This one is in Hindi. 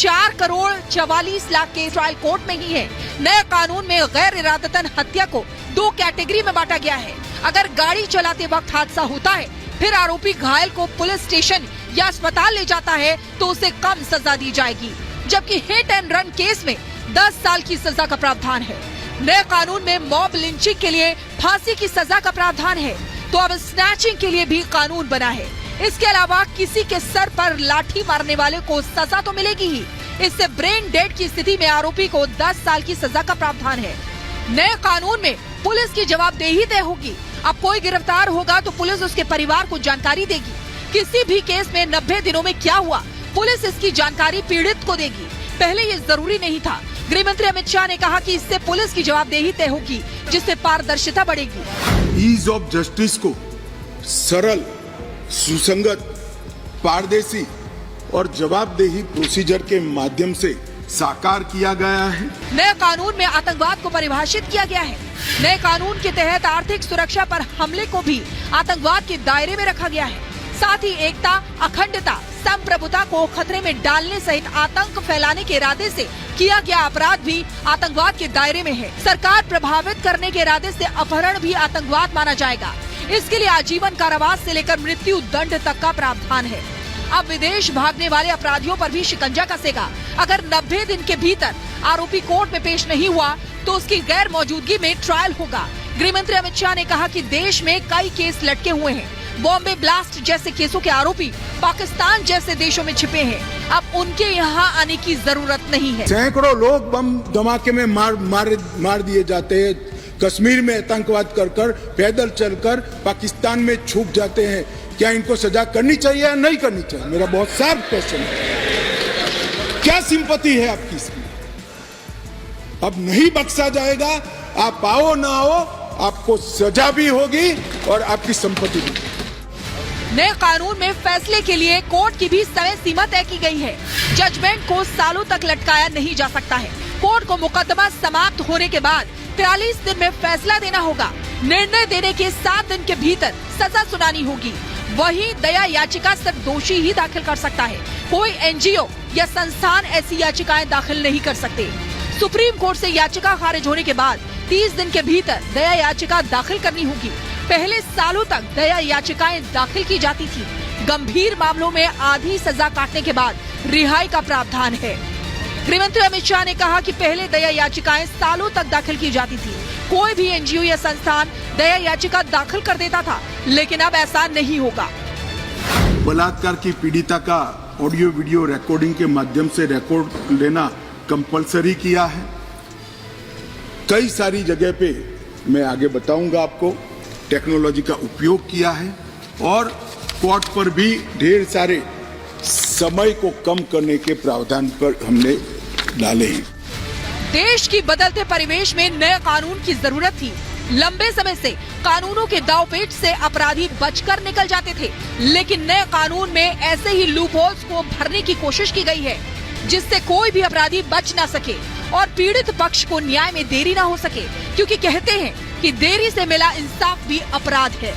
4 करोड़ 44 लाख के ट्रायल कोर्ट में ही है। नए कानून में गैर इरादतन हत्या को 2 कैटेगरी में बांटा गया है। अगर गाड़ी चलाते वक्त हादसा होता है, फिर आरोपी घायल को पुलिस स्टेशन या अस्पताल ले जाता है तो उसे कम सजा दी जाएगी, जबकि हिट एंड रन केस में 10 साल की सजा का प्रावधान है। नए कानून में मॉब लिंचिंग के लिए फांसी की सजा का प्रावधान है, तो अब स्नैचिंग के लिए भी कानून बना है। इसके अलावा किसी के सर पर लाठी मारने वाले को सजा तो मिलेगी ही, इससे ब्रेन डेड की स्थिति में आरोपी को 10 साल की सजा का प्रावधान है। नए कानून में पुलिस की जवाबदेही तय होगी। अब कोई गिरफ्तार होगा तो पुलिस उसके परिवार को जानकारी देगी। किसी भी केस में 90 दिनों में क्या हुआ, पुलिस इसकी जानकारी पीड़ित को देगी। पहले ये जरूरी नहीं था। गृह मंत्री अमित शाह ने कहा कि इससे पुलिस की जवाबदेही तय होगी, जिससे पारदर्शिता बढ़ेगी। ईज ऑफ जस्टिस को सरल, सुसंगत, पारदर्शी और जवाबदेही प्रोसीजर के माध्यम से साकार किया गया है। नए कानून में आतंकवाद को परिभाषित किया गया है। नए कानून के तहत आर्थिक सुरक्षा पर हमले को भी आतंकवाद के दायरे में रखा गया है। साथ ही एकता, अखंडता, संप्रभुता को खतरे में डालने सहित आतंक फैलाने के इरादे से किया गया अपराध भी आतंकवाद के दायरे में है। सरकार प्रभावित करने के इरादे से अपहरण भी आतंकवाद माना जाएगा। इसके लिए आजीवन कारावास से लेकर मृत्यु दंड तक का प्रावधान है। अब विदेश भागने वाले अपराधियों पर भी शिकंजा कसेगा। अगर 90 दिन के भीतर आरोपी कोर्ट में पेश नहीं हुआ तो उसकी गैर मौजूदगी में ट्रायल होगा। गृह मंत्री अमित शाह ने कहा कि देश में कई केस लटके हुए हैं। बॉम्बे ब्लास्ट जैसे केसों के आरोपी पाकिस्तान जैसे देशों में छिपे हैं। अब उनके यहाँ आने की जरूरत नहीं है। सैकड़ों लोग बम धमाके में मार दिए जाते हैं। कश्मीर में आतंकवाद कर पैदल चलकर पाकिस्तान में छुप जाते हैं। क्या इनको सजा करनी चाहिए या नहीं करनी चाहिए? मेरा बहुत साफ क्वेश्चन है। क्या सिंपैथी है आपकी इसमें? अब नहीं बख्शा जाएगा। आप आओ ना आओ, आपको सजा भी होगी और आपकी संपत्ति भी। नए कानून में फैसले के लिए कोर्ट की भी समय सीमा तय की गई है। जजमेंट को सालों तक लटकाया नहीं जा सकता है। कोर्ट को मुकदमा समाप्त होने के बाद 43 दिन में फैसला देना होगा। निर्णय देने के 7 दिन के भीतर सजा सुनानी होगी। वहीं दया याचिका सिर्फ दोषी ही दाखिल कर सकता है। कोई एनजीओ या संस्थान ऐसी याचिकाएं दाखिल नहीं कर सकते। सुप्रीम कोर्ट से याचिका खारिज होने के बाद 30 दिन के भीतर दया याचिका दाखिल करनी होगी। पहले सालों तक दया याचिकाएं दाखिल की जाती थी। गंभीर मामलों में आधी सजा काटने के बाद रिहाई का प्रावधान है। गृह मंत्री अमित शाह ने कहा कि पहले दया याचिकाएं सालों तक दाखिल की जाती थी। कोई भी एनजीओ या संस्थान दया याचिका दाखिल कर देता था, लेकिन अब ऐसा नहीं होगा। बलात्कार की पीड़िता का ऑडियो वीडियो रिकॉर्डिंग के माध्यम से रिकॉर्ड लेना कंपलसरी किया है। कई सारी जगह पे मैं आगे बताऊंगा आपको टेक्नोलॉजी का उपयोग किया है और कोर्ट पर भी ढेर सारे समय को कम करने के प्रावधान पर हमने डाले हैं। देश की बदलते परिवेश में नए कानून की जरूरत थी। लंबे समय से कानूनों के दांवपेच से अपराधी बचकर निकल जाते थे, लेकिन नए कानून में ऐसे ही लूपहोल्स को भरने की कोशिश की गई है, जिससे कोई भी अपराधी बच ना सके और पीड़ित पक्ष को न्याय में देरी ना हो सके, क्योंकि कहते हैं कि देरी से मिला इंसाफ भी अपराध है।